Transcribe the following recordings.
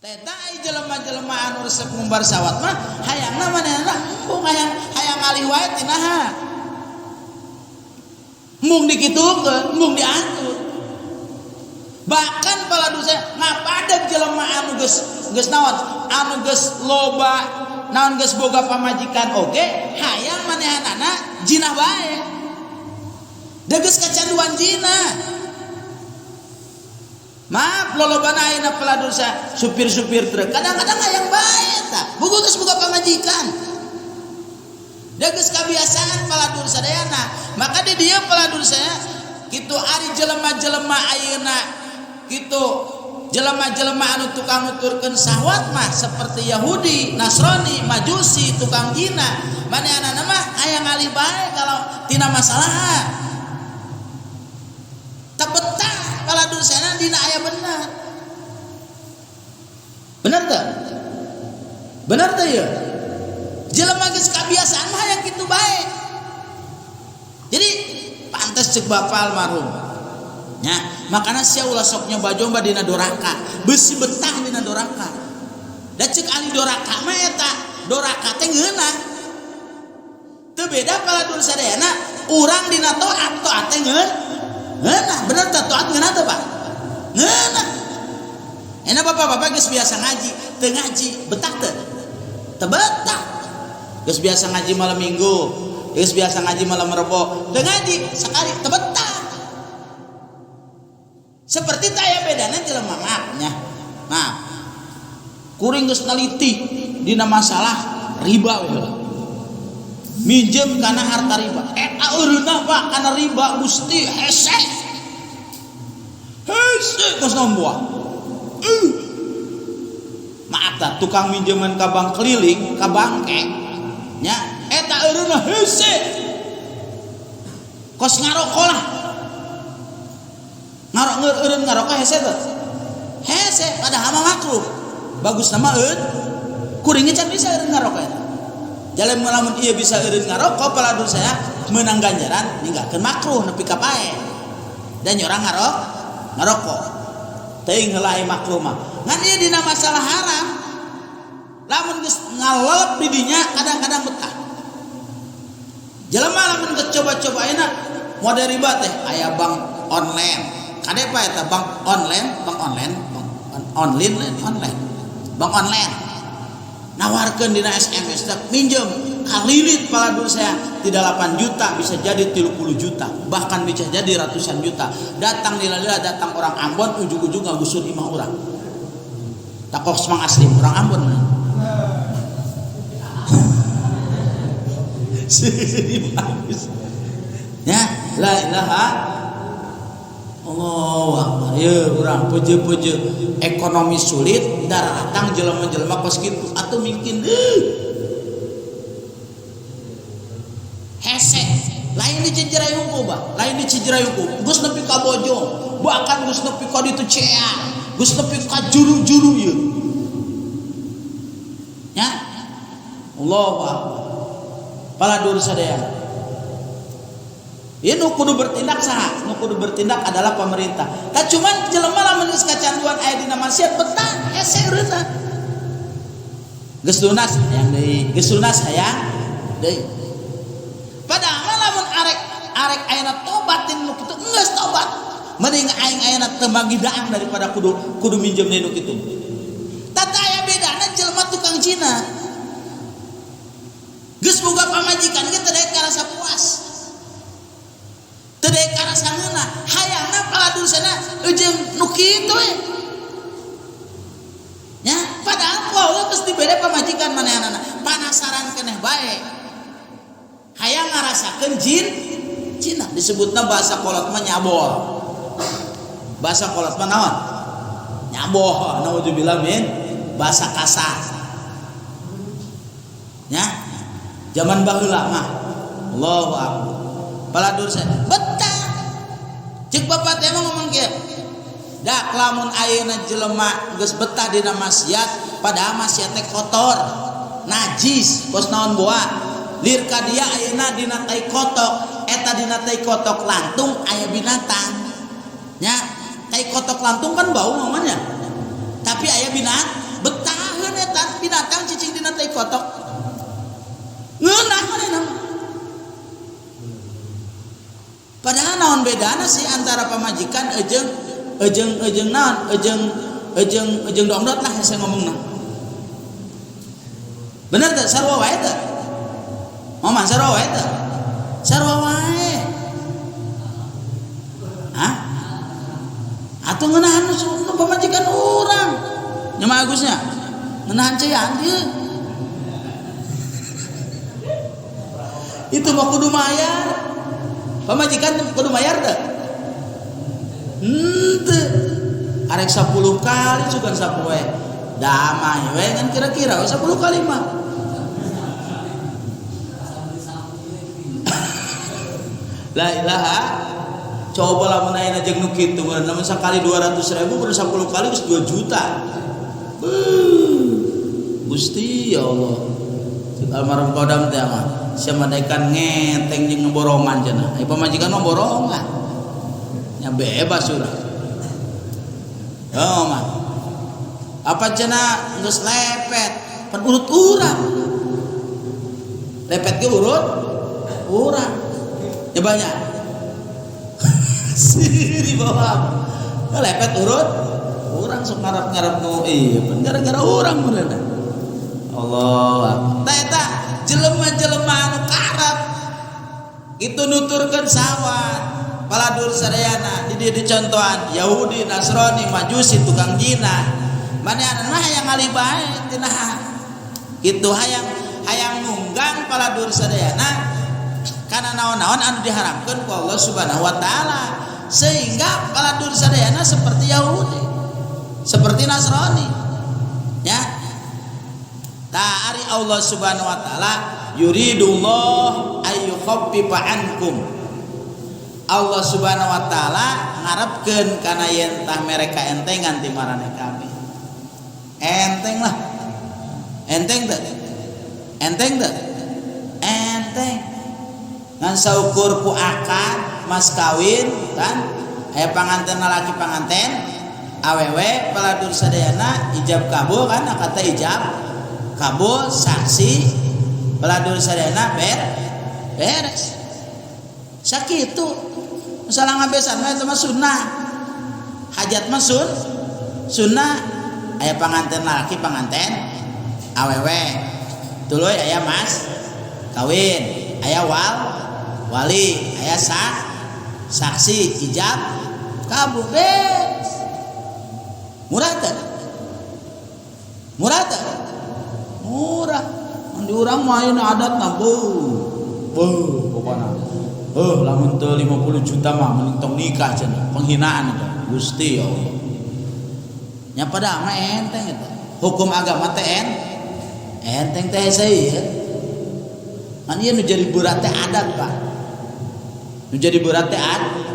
Teta ai jelema-jelema anu resep ngumbar sawat mah hayangna manehna embung hayang alih wae tinaha. Mung dikitukeun, mung diatur. Bahkan paladuh saya ngapadeg jelema anu geus naon? Anu geus loba, naon geus boga pamajikan oge, hayang manehanana jinah bae. Da geus kacanduan jinah. Maaf lolobana ayeuna paladur sa supir-supir truk kadang-kadang hayang bae eta buku geus boga pamajikan da geus kabiasaan paladur sadayana maka di dieu paladur saya kitu ari jelema-jelema ayeuna kitu jelema-jelema anu tukang nuturkeun syahwat mah seperti Yahudi, Nasrani, Majusi, tukang jina manehanana mah hayang alih bae kalau tina masalah tabetah paladur sana dina aya benar. Benar teh? Benar teh ya? Jelema geus kabiasaan mah hayang kitu bae. Jadi pantes cek bapal marung. Nya, makana sia ulah sok nyoba jomba dina doraka, beusi betah dina doraka. Da cek ali doraka mah eta, doraka teh ngeunah. Teu beda paladur sadayana urang dina taat teh ngeunah, bener tak taat ngeunah teh Pak? Ngeunah. Enak bapak-bapak geus biasa ngaji, teu ngaji betah teu? Teu betah. Geus biasa ngaji malam Minggu, geus biasa ngaji malam Rebo, teu ngaji sakali teu betah. Seperti taya bedana jelema maafnya. Nah, kuring geus naliti dina masalah riba we. Minjem kana harta riba. Eta eureunna Pak kana riba Gusti hese. Hese kos nomboa. Maaf tah tukang minjeman ka bank keliling, ka bangke. Nya eta eureunna hese. Kos ngaroko lah. Eureun ngaroko hese teh. Hese padahal mah makruh. Bagus nama eun. Kuring can bisa eureun ngaroko eta. Jalan melamun ia bisa eureun ngaroko paladur saya menang ganjaran ninggalkeun makruh nepi ka pae. Dan nyorang ngaroko. Teuing heula makruh mah. Ngan ieu dina masalah haram. Lamun geus ngalelep di dinya kadang-kadang betah. Jelema lamun geus coba-coba ayeuna mode riba teh aya bank online. Kade pa eta bank online. Bank online. Nawarkan dina SMS minjem kalilit paladur saya tidak 8 juta bisa jadi 30 juta bahkan bisa jadi ratusan juta datang lila-lila datang orang Ambon ujung-ujung ngagusur 5 orang takok semang asli orang Ambon bagus ya la ilaha Allahu Akbar ya urang puji-puji ekonomi sulit datang jelema-jelema kos kitu atuh mungkin hese lain di Cijerayungku Bah lain di Cijerayungku geus nepi ka Bojong bahkan geus nepi ka ditu Ceang geus nepi ka juru-juru ieu nya Allahu Akbar paladur sadaya ini nu kudu bertindak saha? Nu kudu bertindak adalah pemerintah. Tak cuman jelema lamun geus kacanduan aya dina maksiat betah hese eureunna. Geus lunas hayang deui, geus lunas hayang deui. Padahal lamun arek ayeuna tobatin nu kitu geus tobat. Mending aing ayeuna teu magidaang daripada kudu minjem deui nu kitu. Tata aya bedana jelema tukang cina. Geus boga pamajikan ge teu daek karasa puas. Tedek karasa ngeunah hayangna paladur sana ujung nu kitu we nya padahal poho geus dibere pamajikan manehanana panasaran keneh bae hayang ngarasakeun jinah disebutna bahasa kolot mah nyabol bahasa kolot mah naon nyabol naudzubillah min bahasa kasar nya zaman baheula mah Allahu akbar paladur saya betah cek bapak teh ngomong kieu dak lamun ayeuna jelema geus betah dina maksiat padahal maksiat teh kotor najis kos naon boa lir ka dia ayeuna dina tai kotok eta dina tai kotok lantung aya binatang nya tai kotok lantung kan bau namanya tapi aya sih antara pamajikan ejeng naon ejeng dongdot lah saya ngomongna. Bener tak sarua wae teh? Moman sarua wae teh? Sarua wae. Hah? Atuh ngeunahan nu pamajikan urang. Nya mah Agusnya ngeunahan ceyan dieu. Itu mah kudu mayar. Pamajikan kudu mayar teh? Henteu. Arek 10 kali sugan sapoe. Damai we kan kira-kira 10 kali mah. La ilaha. Coba lah menaik aja nu kitu namun sekali 200.000 baru 10 kali geus 2 juta. Gusti ya Allah. Cik almarhum kodam teh mah sia madaikan ngeteng jeung borongan cenah. Ai pamajikan mah borongan. Nya bebas urang. Oh mah. Apa cenah geus lepet pan urut urang. Lepet ge urut urang. Ya banyak. Siri bawah. Lepet urut urang sok ngarep-ngarep nu ieu gara-gara urang beneran. Allah. Tah eta jelema-jelema anu karep itu nuturkeun sawat paladur sadayana di dieu dicontohan Yahudi, Nasrani, Majusi, tukang jina. Manehanna mah hayang ngali bae tina kitu hayang nunggang paladur sadayana kana naon-naon anu diharamkeun ku Allah Subhanahu wa taala sehingga paladur sadayana seperti Yahudi, seperti Nasrani. Ya. Ta ari Allah Subhanahu wa taala yuridullah ayyukhaffifa ankum. Allah Subhanahu wa taala ngarepkeun kana yen tah mereka entengan ti maraneh kabeh. Enteng lah. Enteng teh? Enteng teh? Enteng. Ngan saukur ku akad mas kawin kan aya panganten lalaki panganten awewe paladur sadayana ijab kabul kan kata ijab kabul saksi paladur sadayana beres sakitu masalah ngabesan mah eta mah sunnah hajat mah sunnah aya panganten lalaki panganten awewe tuluy aya mas kawin aya wali aya saksi ijab kabul beres murah di urang main adat na pokona lamun teu 50 juta mah mending tong nikah cenah penghinaan itu Gusti ya Allah nya pada mah enteng eta hukum agama teh enteng teh saeuy kan ieu nu jadi berat teh adat Pak nu jadi berat teh adat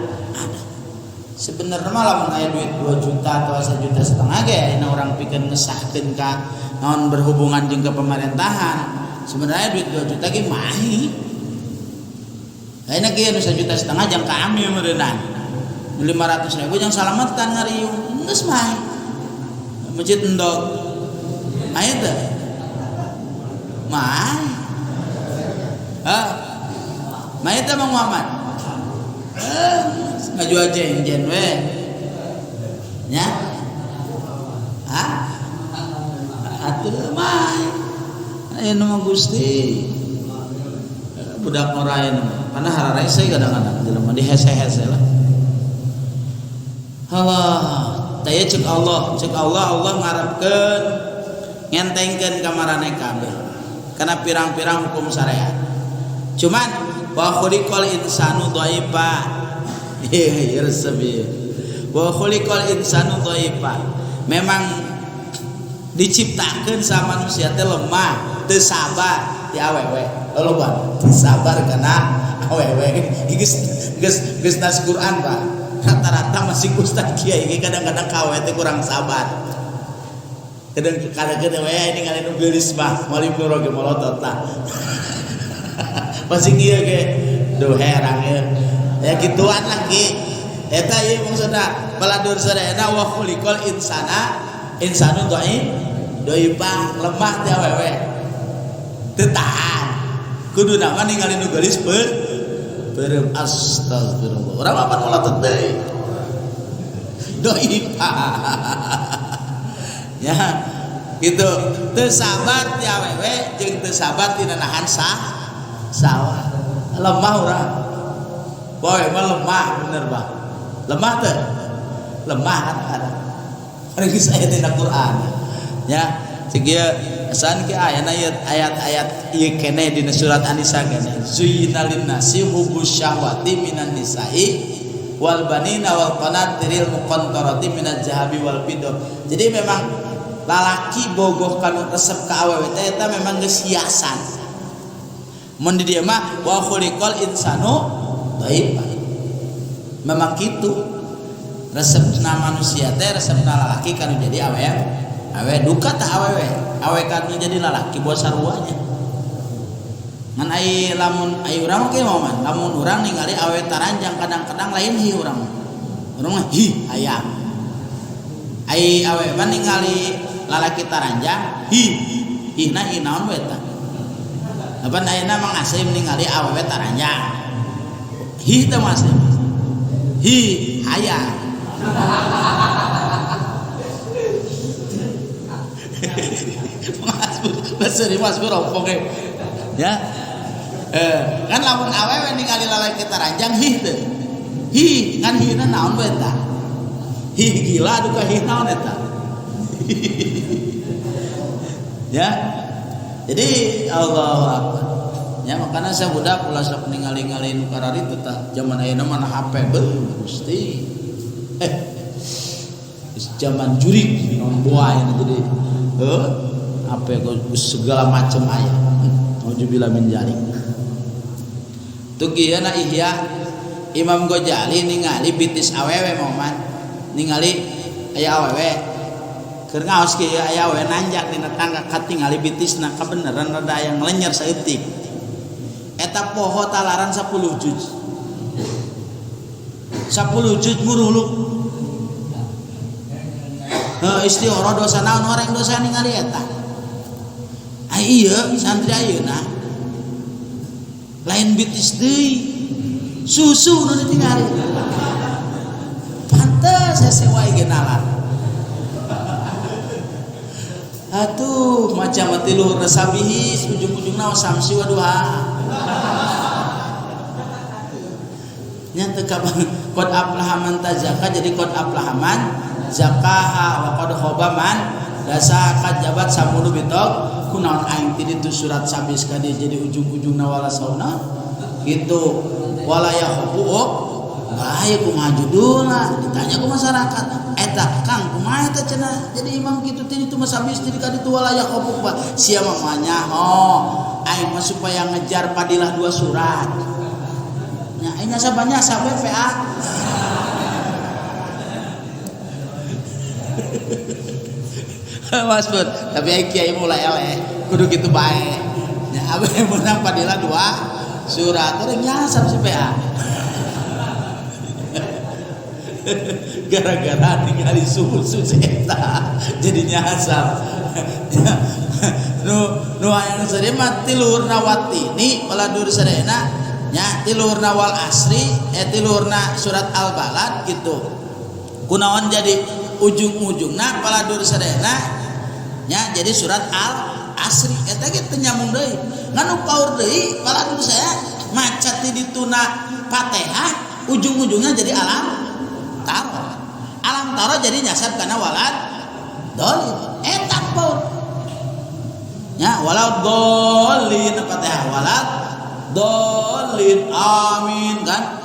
sebenarnya mah lamun aya duit 2 juta atau 1,5 juta ge ayeuna urang pikeun ngesahkeun ka naon berhubungan jeung ke pemerintahan sebenarnya duit 2 juta ge mahi ayeuna ge anu 1,5 juta jang ka ami meureunana 500.000 jang salametkan ngariung geus mahi masjid endog aya teh mahi mahi teh Mang Muhammad ngajual jen we nya atuh mah aya nu Gusti budak norain kana hararese kadang-kadang jelema dihese-hese lah Allah taya cek Allah ngarepkeun ngentengkeun ka maraneh kabeh kana pirang-pirang hukum syariat cuman wa khuliqal insanu dhaifa wa khuliqal insanu dhaifa memang diciptakeun sa manusia teh lemah teu sabar ti awewe loba teu sabar kana awewe geus nas Quran Pak rata-rata masih ustaz kiai ge kadang-kadang kawe teh kurang sabar kadang-kadang we ini ngale nu geulis mah moal Ibnu Roge molotot tah masih kieu ge duh herang ya gituan lagi eta ieu maksudna paladur sadayana wa khuliqal insanu dhaifa lemah teh awewe teu tahan kudu nama ningali nu geulis Berem astagfirullah. Urang apa mulatet deui. Doi. Ya, gitu. Teu sabat ti awewe jeung teu sabat dina nahan sawah. Lemah urang. Boy mah lemah bener bah. Lemah teu? Lemah kan ada. Ari geus aya dina Quran. Ya, sikieu asan ke ayat-ayat ieu keneh dina surat An-Nisa keneh. Zuyyina lin-nasi hubbus syahwati minan nisa'i wal banina wal qanatiril muqantarati minaz zahabi wal fiddah. Jadi memang lalaki bogoh kanu resep ka awewe teh eta memang geus hiasan. Mun di dieu mah wa khuliqal insanu dhaifan. Memang kitu. Resepna manusia teh resepna lalaki kanu jadi awewe duka tah awewe kanu jadi lalaki buat saruanya. Ngan ai lamun ai urang ge momen lamun urang ningali awewe taranjang kadang-kadang lain hi urang. Urang mah hi hayang. Ai awewe mah ningali lalaki taranjang hina naon we tah. Apa ayeuna mah ngasim ningali awewe taranjang. Hi teh masih. Hi hayang. Mas beropong ya. Kan lamun awewe ningali lalaki taranjang hi teh. Hi kan hina naon we tah? Hi gila duka hi naon eta? Ya. Jadi Allahu Akbar. Ya makanya saya budak ulah sok ningali-ningali nu karari teh tah zaman ayeuna mah HP Gusti. Zaman jurik non buaya jadi apa segala macam aya auzubillah min dzalik. Tuh kieuna Ihya Imam Ghazali ningali bitis awewe moman ningali aya awewe keur ngaos kieu aya awewe nanjak dina tangga katingali bitisna kabeneran rada aya nglenyer saeutik eta poho talaran 10 juz 10 juz muruluk. Istihara dosa naon orang dosa ningali eta. Ieu santri ayeuna lain bitis deui susu nu ditinggali. Pantes sewa ge nalar. Atuh macam mati luhur sabihis ujung-ujungna samsi wa duha. Nya teu ka qad aflaha man tazakka jadi qad aflaha man zakaha wa qad khaba man dasaka jabat samulu bitok kunaon aing ti ditu surat sabis ka dia jadi ujung-ujungna wala sauna gitu wala yahubu bae kumaha judulna ditanya ku masyarakat eta Kang kumaha eta cenah jadi imam kitu ti ditu sabis ti ka ditu wala yahubu sia mamanya aing mah supaya ngejar padilah 2 surat nya aing sabanya sabe PA. Mas Bud, tapi ai kiai mulai eleh kudu kitu bae. Nya abeh meunang padilah 2 surat teh nyasar si PA. Gara-gara ningali susu eta jadi nyasar. Nu hayang sadaya mah tilurna watini paladur sadayana nya tilurna wal asri tilurna surat al-balad gitu. Kunaon jadi ujung-ujungna paladur sadayana nya jadi surat al-asri eta ge teu nyambung deui nganu paur deui paladur saya maca ti dituna Fatihah ujung-ujungnya jadi alam taro jadi nyasab kana walad dolin eta paur nya walad dolin Fatihah walad dolin amin kan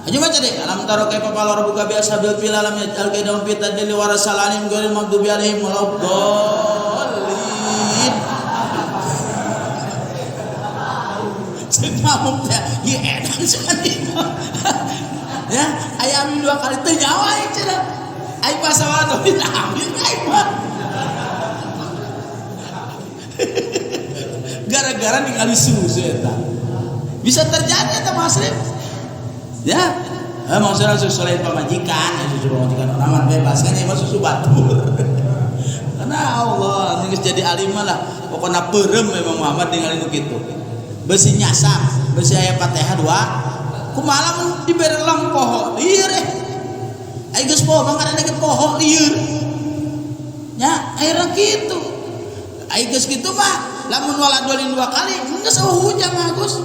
aja baca deh alam taro kaifa fa'ala rabbuka bi ashabil fil alam yaj'al kaidahum fi tadlil wa rasalalim ghairil maghdubi alaihim waladdallin. Cenah teh ieu edan sakali. Ya, aya amin 2 kali teh nyawa ieu cenah. Ai pasawala amin ai mah. Gara-gara ningali susu eta. Bisa terjadi eta Masrif. Ya, maksudnya susu lain pamajikan, susu pamajikan orang bebas kan emang susu batur. Karena Allah nggak jadi alim lah, pokoknya berem memang Muhammad dengan itu gitu. Besi nyasar, besi ayat Fatihah kumaha mun diberelang poho lieur ai geus poho mangkana ge poho lieur nya akhirnya kitu ai geus kitu mah lamun waladolin 2 kali geus hujan mah Gus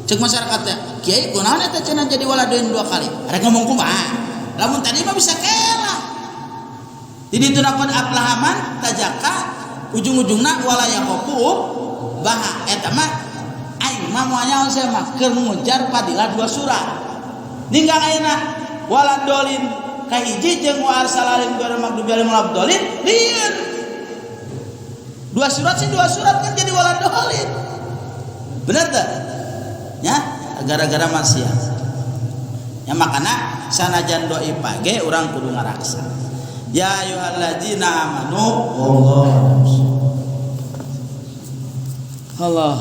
cek masyarakat teh kiai kunaon eta cenah jadi waladolin 2 kali arek ngomong kumaha lamun tadi mah bisa kela jadi itu nakon aplahaman tajaka ujung-ujungna walayakopu baha eta mah aing mah moal nyaon saya mah keur ngujar fadilah 2 surat ninggal ayeuna waladolin ka hiji jeung wa arsalalin ghairu maghdubi alaihim waladdallin lieur 2 surat sih 2 surat kan jadi waladolin bener teh nya gara-gara maksiat ya makana sanajan doi page urang kudu ngaraksa ya ayyuhalladzina amanu Allah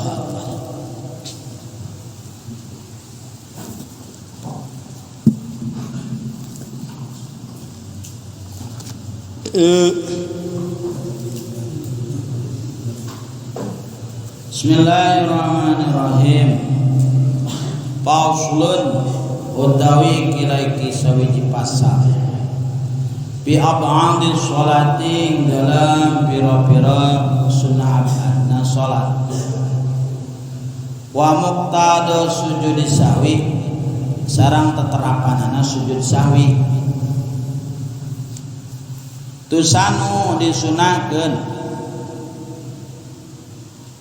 Bismillahirrahmanirrahim. Pauslun utawi kilai sawiji pasal bi ab'adis sholating dalam pira-pira sunnah abadna salat wa muqtada sujud sahwi sareng teterapanana sujud sahwi tusanu disunahkeun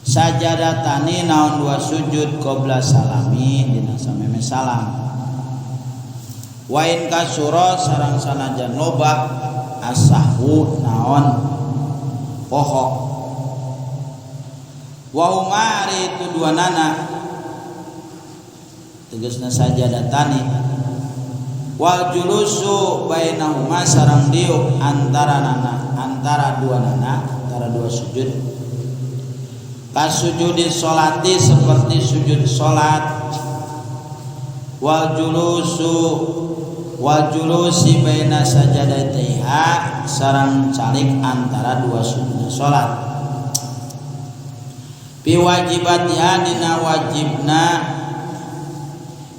sajadatani naon 2 sujud qabla salami dina sameme salam wa in kasura sareng sanajan loba as-sahwu naon poho wa umari itu 2 nana tegasna sajadatani wal julusu bainahuma sareng diuk antara 2 nana antara 2 sujud kasujudi sholati seperti sujud sholat wal julusi baina sajadataiha sareng calik antara 2 sujud sholat biwajibatiha dina wajibna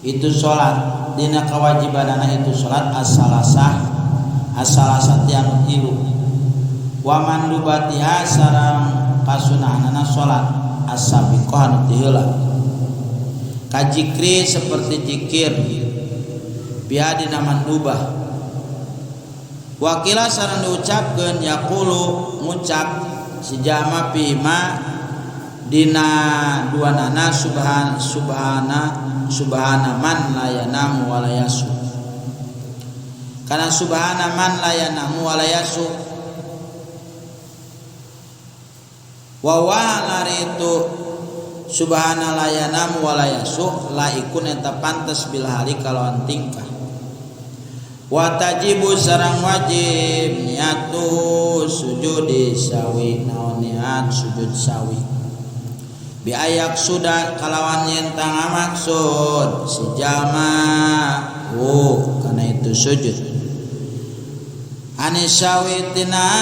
itu sholat dina kewajibanana itu sholat as-salasati anu 3 wa mandubatiha sareng kasunahanana sholat as-sabiqah anu tiheula kajikri seperti zikir biha dina mandubah wakila sareng diucapkeun yaqulu ngucap si jama pima dina 2 nana subhana man la yanamu wa la yasu kana subhana man la yanamu wa la yasu wa laritu subhanallah yanam wala yasuh laikun eta pantes bil hali kalawan tingkah wa tajibu sareng wajib niatu sujudi sawi naon niat sujud sawi bi ayak sudah kalawan yen tang maksud si jalma kana itu sujud anis sawi tina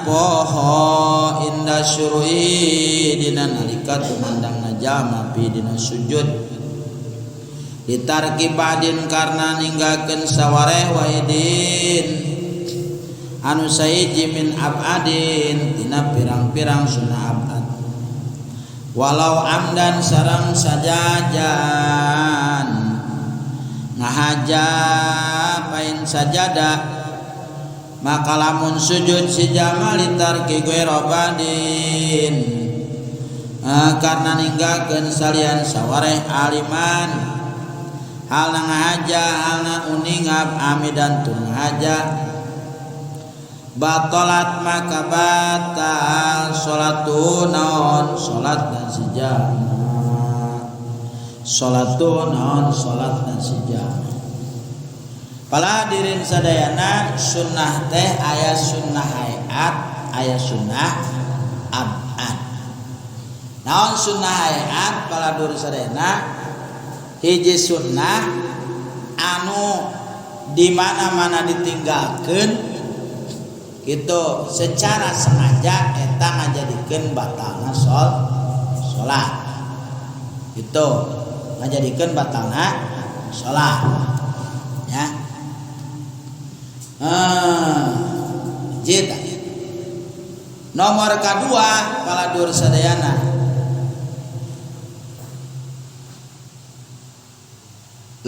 poho indah syurui dina nalika tumandang najama pi dina sujud ditarki badin karena ninggalkeun sawareh wahidin anu saiji min abadin tina pirang-pirang sunnah abad walau amdan sareng sajajan ngahaja pain sajadah maka lamun sujud si jama litarki ghairadin karena ninggalkeun salian sawareh aliman halna ngahaja halna uningab amidan tur ngahaja batalat maka batal salatu naon salat dan si jama salatu naon salat dan si jama. Pala hadirin sadayana sunnah teh aya sunnah hayat aya sunnah abad. Naon sunnah hayat pala hadirin sadayana hiji sunnah anu di mana-mana ditinggalkeun gitu secara sengaja eta ngajadikeun batalna salat. Gitu. ngajadikeun batalna salat ya. Jita nomor kedua paladur sadayana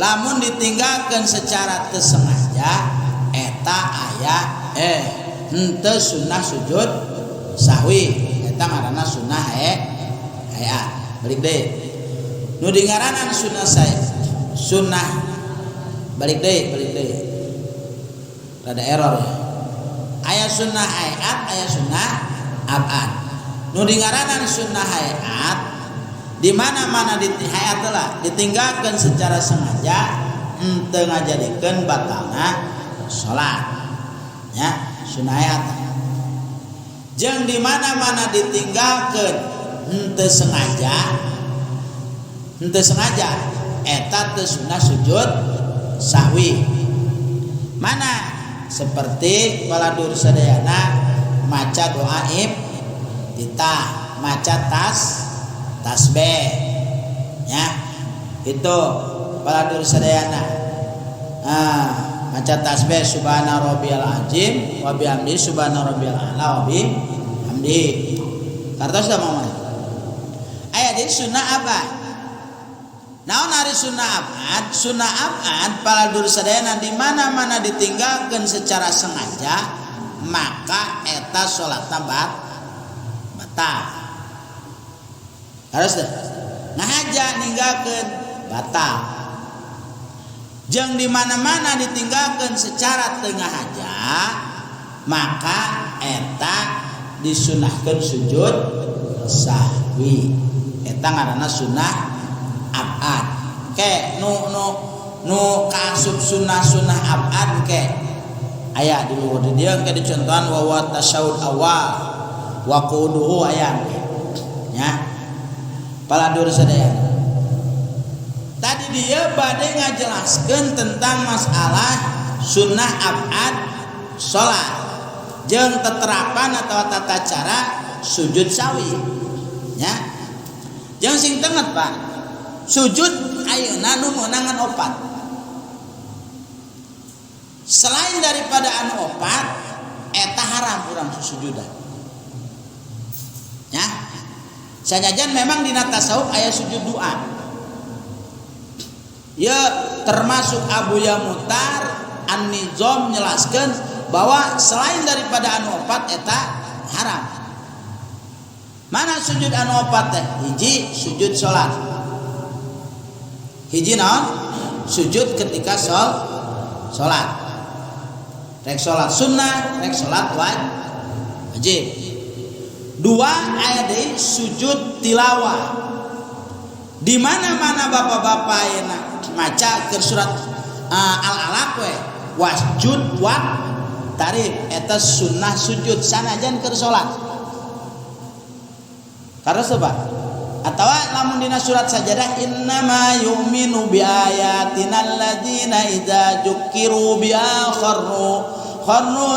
lamun ditinggalkan secara tersengaja eta aya henteu sunnah sujud sahwi eta ngaranna sunnah hayat. Balik deui nu dingaranan sunnah balik deui rada error ya. Aya sunnah hayat aya sunnah abad. Nu dingaranan sunnah hayat di mana-mana di hayat lah ditinggalkan secara sengaja henteu ngajadikeun batalna salat ya sunnah hayat. Jeung di mana-mana ditinggalkan henteu sengaja eta teu sunnah sujud sahwi. Mana seperti paladur sadayana maca doa iftitah, maca tasbih ya itu paladur sadayana. Maca tasbih subhana rabbiyal azim wa bihamdi subhana rabbiyal a'la wa bihamdi. Kartos da mama. Aya di sunnah apa? Naon ari sunnah abad? Sunnah abad paladur sadayana di mana-mana ditinggalkan secara sengaja maka eta salatna batal. Harus deh. Ngahaja ninggalkeun batal. Jeung di mana-mana ditinggalkan secara tengah haja maka eta disunahkeun sujud sahwi. Eta ngaranna sunnah abad. Ke nu kasub sunnah abad ke aya di luhur dia ke dicontohan wa tasyahud awal wa quduhu aya ya paladur sadayana. Tadi dia bade ngajelaskeun tentang masalah sunnah abad salat jeung teterapan atau tata cara sujud sawi ya. Jeung sing tenget Pak sujud ayeuna nu meunangan opat. Selain daripada anu opat eta haram urang sujudan. Ya. Sanajan memang dina tasawuf aya sujud doa. Ya termasuk Abu Yamutar An-Nizam menjelaskan bahwa selain daripada anu opat eta haram. Mana sujud anu opat teh? Hiji sujud salat. Hiji naon? Sujud ketika salat. Rek salat sunnah, rek salat wajib. Dua aya deui sujud tilawah. Di mana-mana bapak-bapak ayeuna maca ke surat Al-Alaq we wasjud wa tarib eta sunnah sujud sanajan keur salat. Karena sebab atawa lamun dina surat sajadah innama yu'minu bi ayatina alladzina idza dzukkiru biha kharru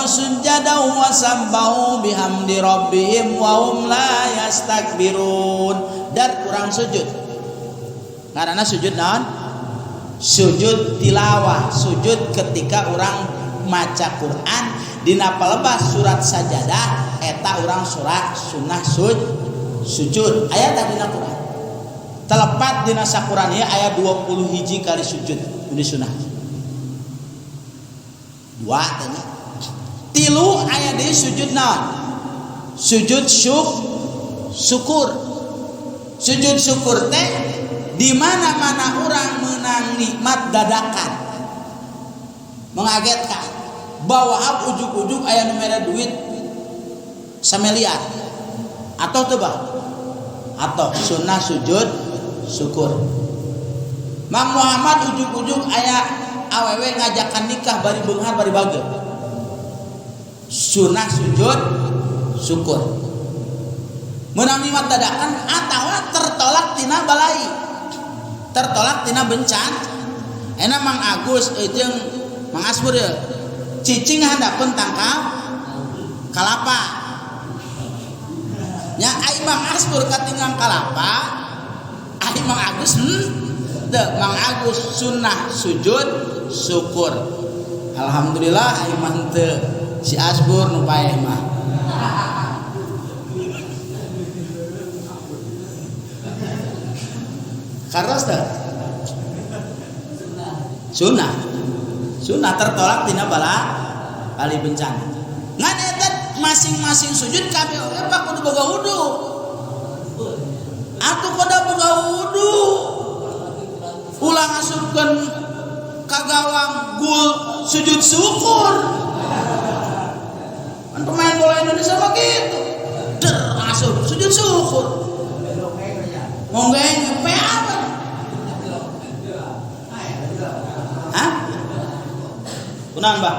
sujada wa sabbahu bihamdi rabbihim wa hum la yastakbirun. Dan kurang sujud karena sujud naon? Sujud tilawah, sujud ketika orang maca Quran dina palebas surat sajadah eta orang surat sunnah sujud aya tadi dina Quran. Telepat dina sakuran ieu aya 20 hiji kali sujud di sunnah. Dua tadi. Tilu aya deui sujud naon? Sujud syukur. Sujud syukur teh di mana-mana orang menang nikmat dadakan. Mengagetkan. Bawa ujug-ujug aya nu mere duit sameliar. Atau tebak atau sunnah sujud syukur. Mang Muhammad ujug-ujug aya awewe ngajakan nikah bari beunghar bari bageu. Sunnah sujud syukur. Meunang nikmat dadakan atawa tertolak tina balai. Tertolak tina bencana. Ena Mang Agus jeung Mang Asbur ya. Cicing handapeun tangkal kalapa. Ya ai Mang Asbur katingang kalapa, ai Mang Agus Mang Agus sunnah sujud syukur. Alhamdulillah iman teu si Asbur nu paeh mah. Karos teh sunnah tertolak tina bala kali bencana. Ngan eta masing-masing sujud kabeh apa kudu boga wudu. Atuh kudu boga wudu. Ulang asurkeun ka gawang gul sujud syukur. Kan pemain bola Indonesia mah gitu. Der asup sujud syukur. Monggeng pe apa? Hah? Kunaon, Mbak?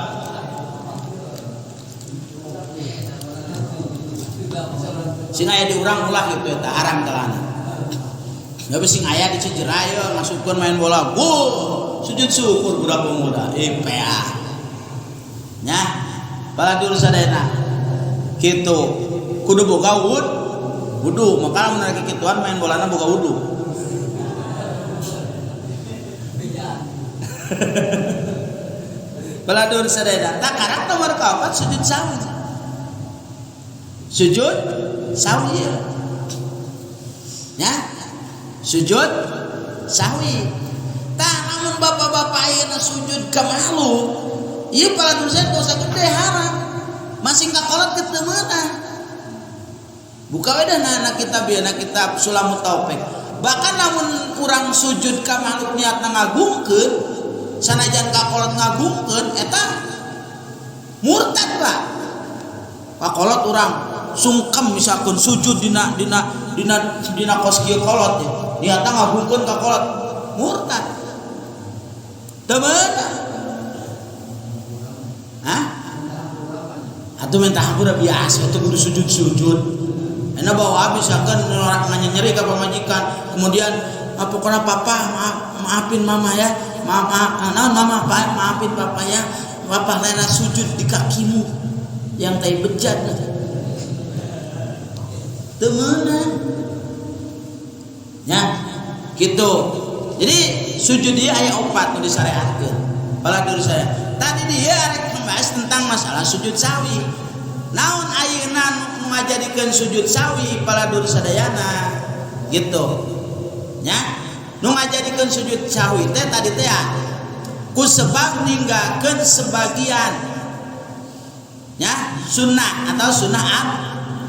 Sing aya di urang ulah gitu eta haram kalana. Ya sing aya di Cijerah ya masukkeun main bola. Sujud syukur budak pemuda. PA. Nya, baladur sadayana. Kitu kudu boga wudu. Maka mun rek kituan main bolana boga wudu. Baladur sadayana takarak nomor kaopat sujud sawi. Sujud sawi. Ya. Sujud sawi. Tah namun bapak-bapak ayeuna sujud ka malu, ieu baladur saya dosa gede haram. Masing kakolot ke teu meunang. Buka we dah na kitab ieu na kitab Sulamut Taufik. Bahkan namun urang sujud ka makhluk niatna ngagungkeun, sanajan kakolot ngagungkeun eta murtad, Pak. Kakolot urang sungkem misalkan sujud dina kos kieu kolot ya. Niatna ngagungkeun kakolot murtad. Teu meunang. Hah? Atuh minta hampura biasa atuh kudu sujud. Enak bawa misalkan orang nyeri ke pemajikan, kemudian pokoknya papa maafin mama ya, mama maafin papa ya, papa lena sujud di kakimu yang tai bejat, temenan, ya, gitu. Jadi sujud dia ayat 4 di syariatkeun. Baladur saya. Tadi dia membahas tentang masalah sujud sawi. Naon ayeuna ngajadikeun sujud sawi baladur sadayana gitu nya nu ngajadikeun sujud sawi teh tadi teh ku sebab ninggalkeun sebagian nya sunnah atau sunnah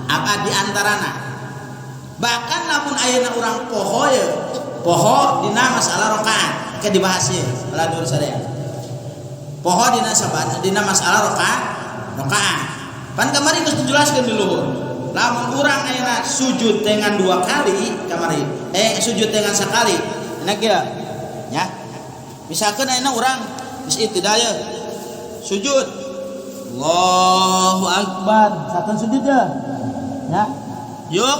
apa di antarana bahkan lamun ayeuna urang poho dina masalah rakaat ke dibahas ieu baladur sadayana poho dina masalah rakaat pan kemarin geus dijelaskeun di luhur. Lamun urang ayeuna sujud dengan 2 kali kamari, sujud dengan sekali. Enak ya? Ya. Misalkan ayeuna urang geus itidal ya. Sujud. Allahu Akbar. Sakeun sujud ya. Ya. Yuk,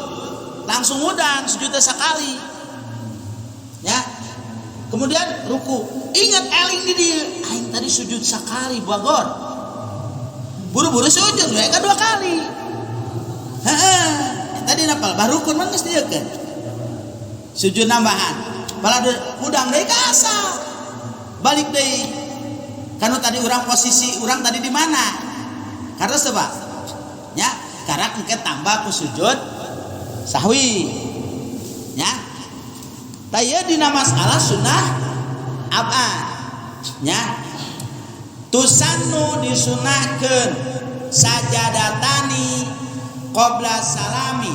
langsung udang sujudnya sekali. Ya. Kemudian ruku. Ingat eling di dieu. Aing tadi sujud sekali, Bogor. Buru-buru sujud mereka 2 kali. Tadi napal barukun mah geus dieukeun. Sujud nambahan. Baladur udang deui ka asal. Balik deui. Kanu tadi urang posisi urang tadi di mana? Karena coba. Ya, karena engke tambah ku sujud sahwi. Ya. Tah ieu dina masalah sunnah apa? Ya. Tusannu disunahkeun sajadatani qabla salami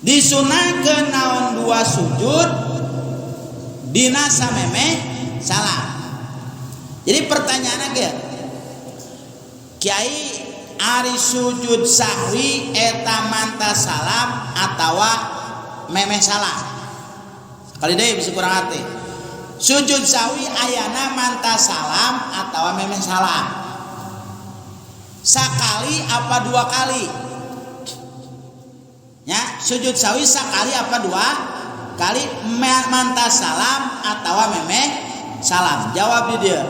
disunahkeun naon 2 sujud dina samemeh salam. Jadi pertanyaanna ge Kiai ari sujud sahwi eta manta salam atawa memeh salam. Sekali deui bisa kurang hati. Sujud sawi ayana manta salam atau memeh salam. Sakali apa 2 kali? Ya, sujud sawi sakali apa 2 kali manta salam atau memeh salam? Jawab di dia.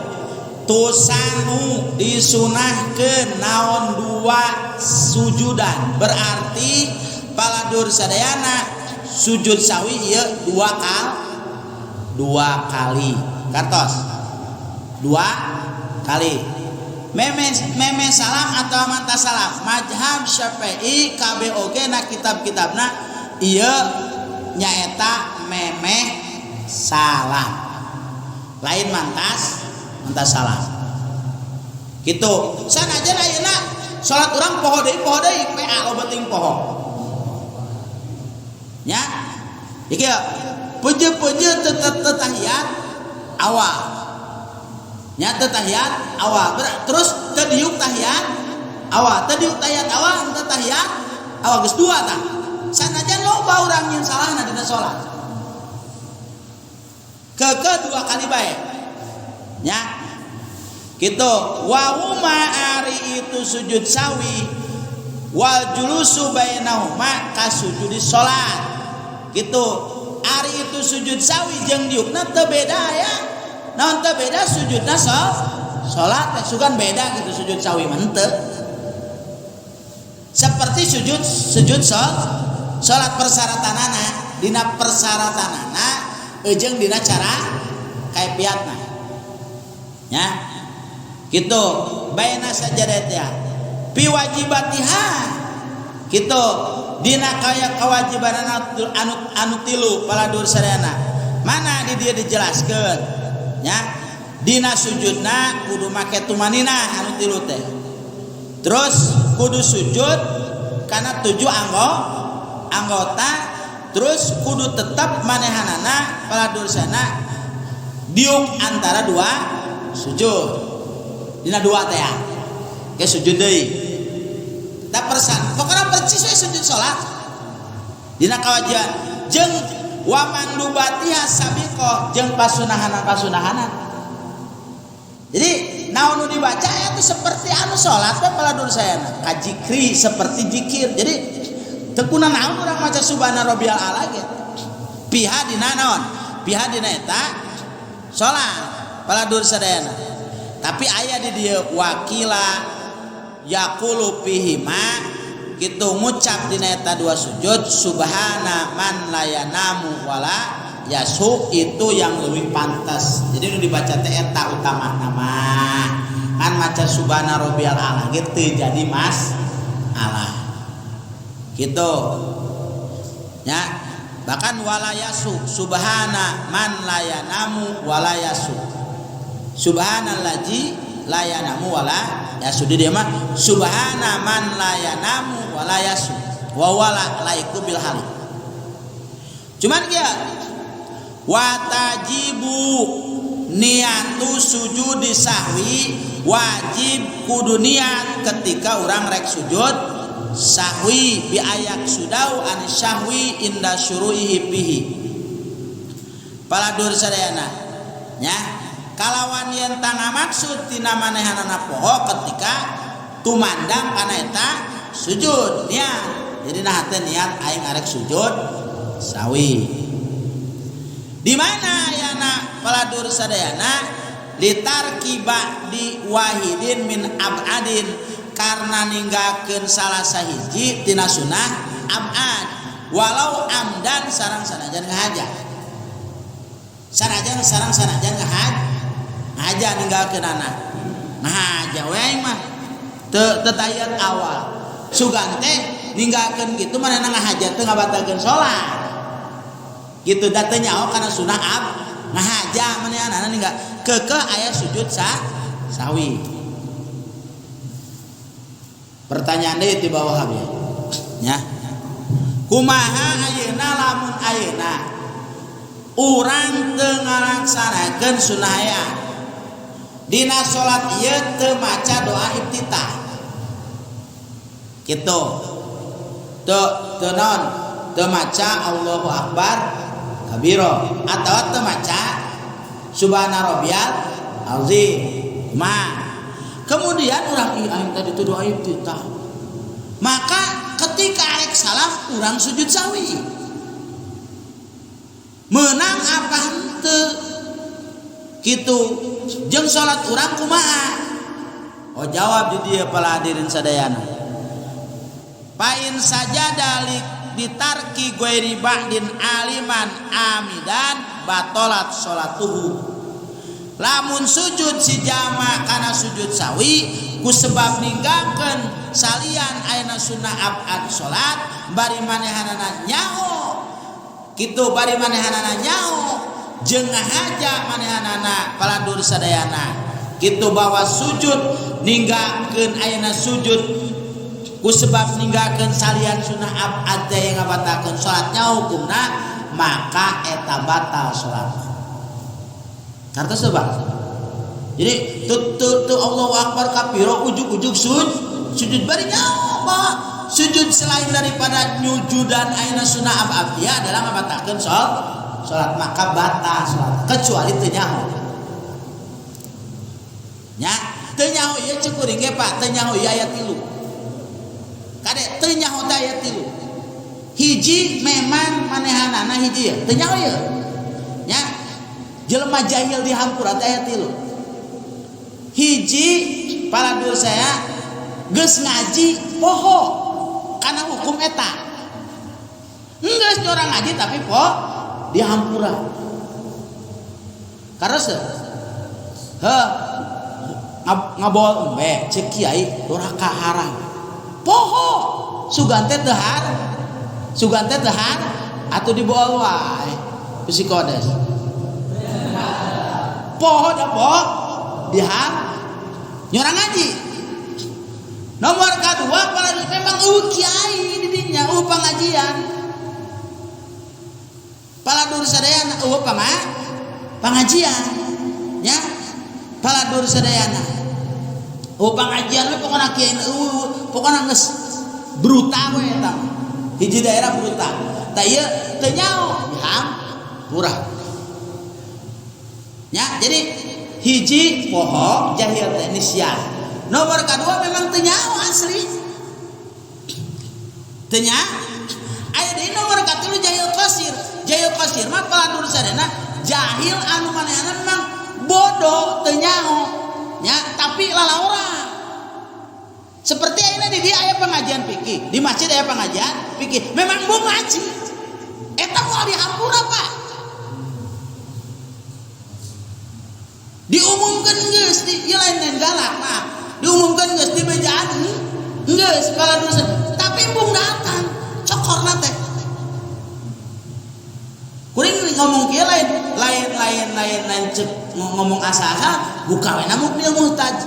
Tusanu disunahkeun naon 2 sujudan. Berarti baladur sadayana sujud sawi ieu 2 2 kali. Kartos 2 kali. Meme salam atau manta salam. Mazhab Syafi'i KBOG na kitab-kitabna ieu nyaeta meme salam. Lain mantas salam. Gitu. Sanajan ayeuna salat urang poho deui PA loba teuing poho. Nya. Iki peje-peje tetahiyat awal. Nya tahiyat awal terus tadiuk tahiyat awal henteu tahiyat awal geus 2 tah sanajan loba urang nyeun salahna dina salat kedua kali bae nya kitu wa huma ari itu sujud sawi wal julusu bainahuma ka sujudi salat kitu ari itu sujud sawi jeung diukna teu beda ya. Naon teh beda sujudna salat teh sugan beda gitu sujud sawi mah henteu. Seperti sujud salat persyaratanana dina persyaratanana jeung dina cara kaifiatna. Ya. Kitu baina sajadatnya. Pi wajibatiha. Kitu dina kaya kewajibanana anu tilu paladur sadayana. Mana di dieu dijelaskeun? Ya, dina sujudna kudu make tumanina anu tilu teh. Terus kudu sujud kana 7 anggota, terus kudu tetap manehanana paladursana diuk antara 2 sujud. Dina 2 teh ya. Ke sujud deui. Da persan, pokona percis we sujud salat. Dina kawajian jeung wa mandubatiha sabiqah jeung pasunahanan. Jadi naon nu dibaca itu seperti anu salat we paladur sayana kajikri seperti zikir. Jadi teu kuna naon urang maca subhana rabbiyal a'la ge. Piha dina naon? Piha dina eta salat paladur sadayana. Tapi aya di dieu wakila yaqulu pihima gitu ngucap dina eta 2 sujud subhana man layanamu wala yasu itu yang lebih pantas. Jadi nu dibaca teh eta utama nama kan maca subhana rabbiyal a'la gitu jadi mas Allah gitu ya. Bahkan wala yasu subhana man layanamu wala yasu subhanallazi layanamu wala yasu di dia mah subhana man layanamu wala yasu wa wala laiku bil hal. Cuman kia watajibu niatu sujudi sahwi wajib kudu niat ketika orang rek sujud sahwi bi ayak sudau an sahwi inda syuru'ihi bihi paladur sadayana nya kalawan yen tangga maksud tina manehanana poho ketika tumandang kana eta sujud niat. Jadi nah teh niat aing arek sujud sawi. Di mana ayana paladur sadayana litarkiba di wahidin min abadin karena ninggalkeun salah sahiji tina sunah abad walau amdan sareng sanajan ngahaja. Sanajan ngahaja ninggalkeun anak. Ngahaja we aing mah teu tahiyat awal. Sugan teh ninggalkeun kitu manehna ngahaja teu ngabatalkeun salat. Gitu da teu nyaho kana sunah ngahaja manehna ninggal keukeuh aya sujud sawi. Pertanyaan deui di bawah habis. Nya. Kumaha ayeuna lamun ayeuna urang teu ngalaksanakeun sunah aya dina salat ieu teu maca doa iftitah kitu teu naon teu maca Allahu akbar kabira atawa teu maca subhana rabbiyal azim kemudian urang aing tadi teu doa iftitah maka ketika arek salam urang sujud sawi menang apa henteu kitu jeung salat urang kumaha jawab di dieu pala hadirin sadayana pain saja dalik ditarki ghairi ba'din aliman amidan batolat sholatuhu. Lamun sujud si jama kana sujud sawi ku sebab ninggalkeun salian ayeuna sunnah abad salat bari manehanana nyaho kitu bari manehanana nyaho jeung ngahaja manehanana palandur sadayana kitu bahwa sujud ninggalkeun ayeuna sujud ku sebab ninggalkeun salian sunnah abad yang ngabatakeun salatnya hukumna maka eta batal salat. Karena sebab jadi tu Allahu Akbar kapiro ujuk-ujuk sujud bari nyawa sujud selain daripada nyujudan ayeuna sunnah abad adalah ngabatakeun salat maka batal salat kecuali teu nyaho nya teu nyaho ieu cek kuring ge Pak teu nyaho ieu aya 3 kade teu nyaho teh aya 3 hiji memang manehanana hiji ya teu nyaho ieu nya jelema jahil di hampura teh aya 3 hiji paladur saya geus ngaji poho kana hukum eta geus orang ngaji tapi poho di hampura karose ngabol embe cek kiai duraka haram poho sugan teh dehar atuh dibawa wae psikodes poho da poho dihar nyorang ngaji. Nomor kedua memang kiai di dinya pengajian paladur sadayana pengajian nya paladur sadayana pengajian we pokona kiai pokona geus brutal we eta hiji daerah brutal tah ieu teu nyaho dihampura nya jadi hiji poho jahil teknisian. Nomor kedua memang teu nyaho asli. Teu nya. Aya deui nomor katilu jahil qasir. Jahil qasir mah paladur sadana jahil anu manehna memang bodoh teu nyaho. Nya tapi lalaura. Seperti ayeuna di dieu aya pengajian fikih, di masjid aya pengajian fikih. Memang mau ngaji. Eta moal dihampura Pak. Diumumkan geus di ieu lain galak mah diumumkan geus di mejaan geus paladur tapi embung datang cokorna teh kuring ngomong kieu lain cek ngomong asa-asa buka we namun bil muhtaj.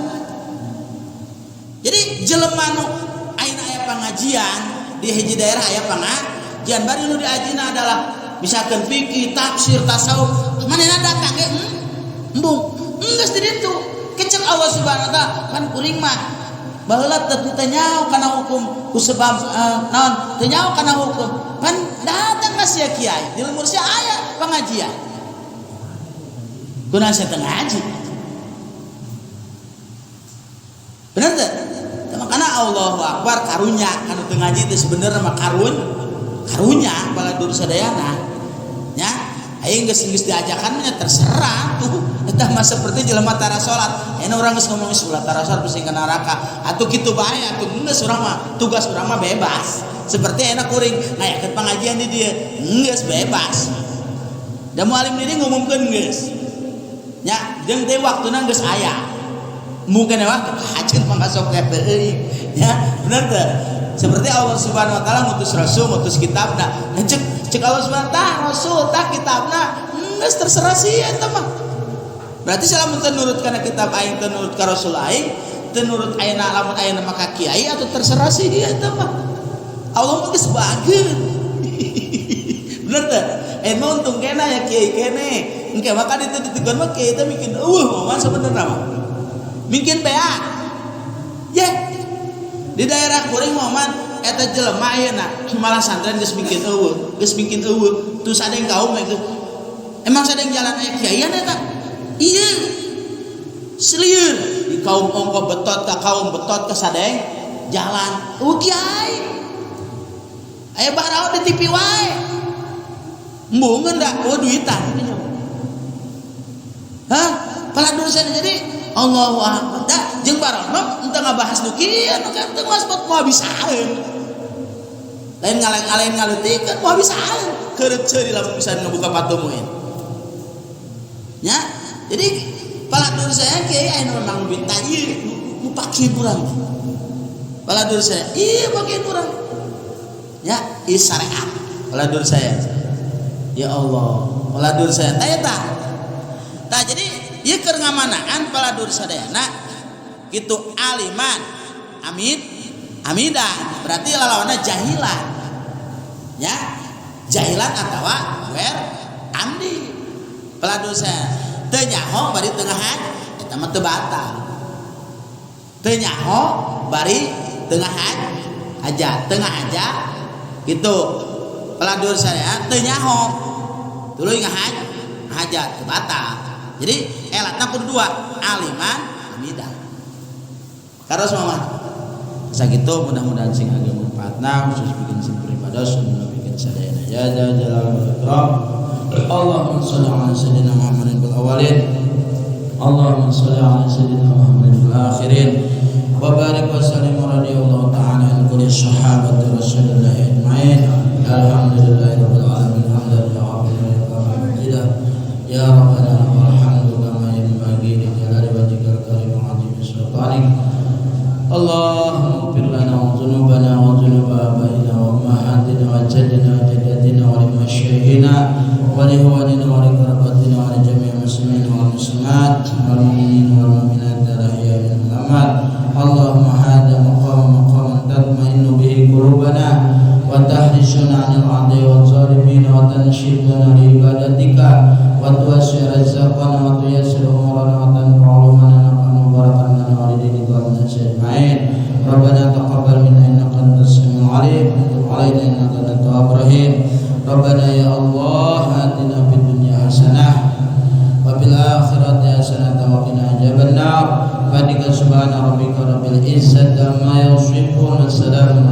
Jadi jelema nu ayeuna aya pengajian di hiji daerah aya pengajian bari nu diajina adalah misalkan fikih tafsir tasawuf manehna datang ge embung geus di ditu kecek Allah Subhanahu wa taala kan kuring mah baheula teu nyaho kana hukum ku sebab naon teu nyaho kana hukum kan datang sia kiai di lemur sia aya pengajian kunaon sia teu ngaji bener teu makana Allahu Akbar karunya kana teu ngaji teh sebenarnya mah karunya paladur sadayana nya aing geus diajakan nya terserah tuh eta mah seperti jelema tara salat aya urang geus ngomong salat tara salat pasti ka neraka atuh kitu bae atuh geus urang mah tugas urang mah bebas seperti enak kuring ngayakeun pengajian di dieu geus bebas da mualim ini ngumumkeun geus nya jeung teh waktuna geus aya mungkin waktu hajeun pangasok teh euy ya bener teh seperti Allah Subhanahu wa taala ngutus rasul ngutus kitabna cek Allah Subhanahu wa taala rasul tah kitabna geus terserah sih eta mah berarti salamun teu nurut kana kitab aing teu nurut ka rasul aing teu nurut ayeuna lamun ayeuna maka kiai atau terserah sih dia eta mah Allah mah geus bageun bener teh eno untung kena ya kiai kene engke maka ditu ditegon mah kiai teh bikin mah sebenarnya mah bikin bea ye di daerah kuring momen eta jelema ayeuna malah santren geus bikin eueuh tuh sadeng kaum emang sadeng jalan aya kiaian eta iya selieur di kaum ongko betot ka kaum betot ka sadeng jalan kiai aya barao di TV wae mbeungeun da duitan paladur sadaya jadi Allahu Akbar da jeung barang mah teu ngabahas nu kieu nu kan teu masbot moal bisaeun lain ngaleng ngaleutik kan moal bisa keur ceuri lamun bisa ngebuka patumuin nya. Jadi paladur saya kiai aya memang bintang ieu nu pakeun urang paladur saya ieu pakeun urang ya ieu syariat paladur saya ya Allah paladur saya tah tah jadi ieu keur ngamanaan paladur sadayana kitu aliman amidan berarti lalawanna jahilan ya jahilan atawa wer amdi paladur saya teu nyaho bari tengahan eta mah teu batal teu nyaho bari tengahan aja tengah aja gitu paladur saya teu nyaho tuluy ngahan hajat teu batal jadi elatna kudu dua aliman amidan karos mama sakitu mudah-mudahan sing agak manfaatna khusus bikin sing beribadah sunna bikin sadayana ya jalal wal ikram. Allahumma shalli ala sayyidina Muhammadin fil awwalin Allahumma shalli ala sayyidina Muhammadin fil akhirin wa barik wa sallim radhiyallahu ta'ala an kulli sahabati rasulillah ajmain alhamdulillahi rabbil alamin alhamdulillah ya rabbana walhamdu kama yanbaghi li jalali wajhikal karim wa 'azimi sultanik. Allahumma ighfir lana wa dhunubana wa dhunuba abaina wa ummahatina wa jaddina wa jaddatina wa limasyayikhina wa li ikhwanina wa li qarabatina wa li jami'il muslimin wal muslimat wal mu'minin wal mu'minat al-ahya'i minhum wal amwat. Allahumma hadha maqaman tatma'innu bihi qulubana wa tahrishuna 'anil 'adli wal zalimin wa tanshiduna li ibadatika wa tuwassi' rizqana wa tuyassir umurana wa tanfa'u lana mubarakan lana wa lidinika wa ajma'in. Rabbana taqabbal minna innaka antas samiul 'alim wa tub 'alaina innaka antat tawwabur rahim. Rabbana ya Allah atina fid dunya hasanah wa fil akhirati hasanah wa qina adzabannar. Subhana rabbika rabbil izzati amma yasifun wa salamun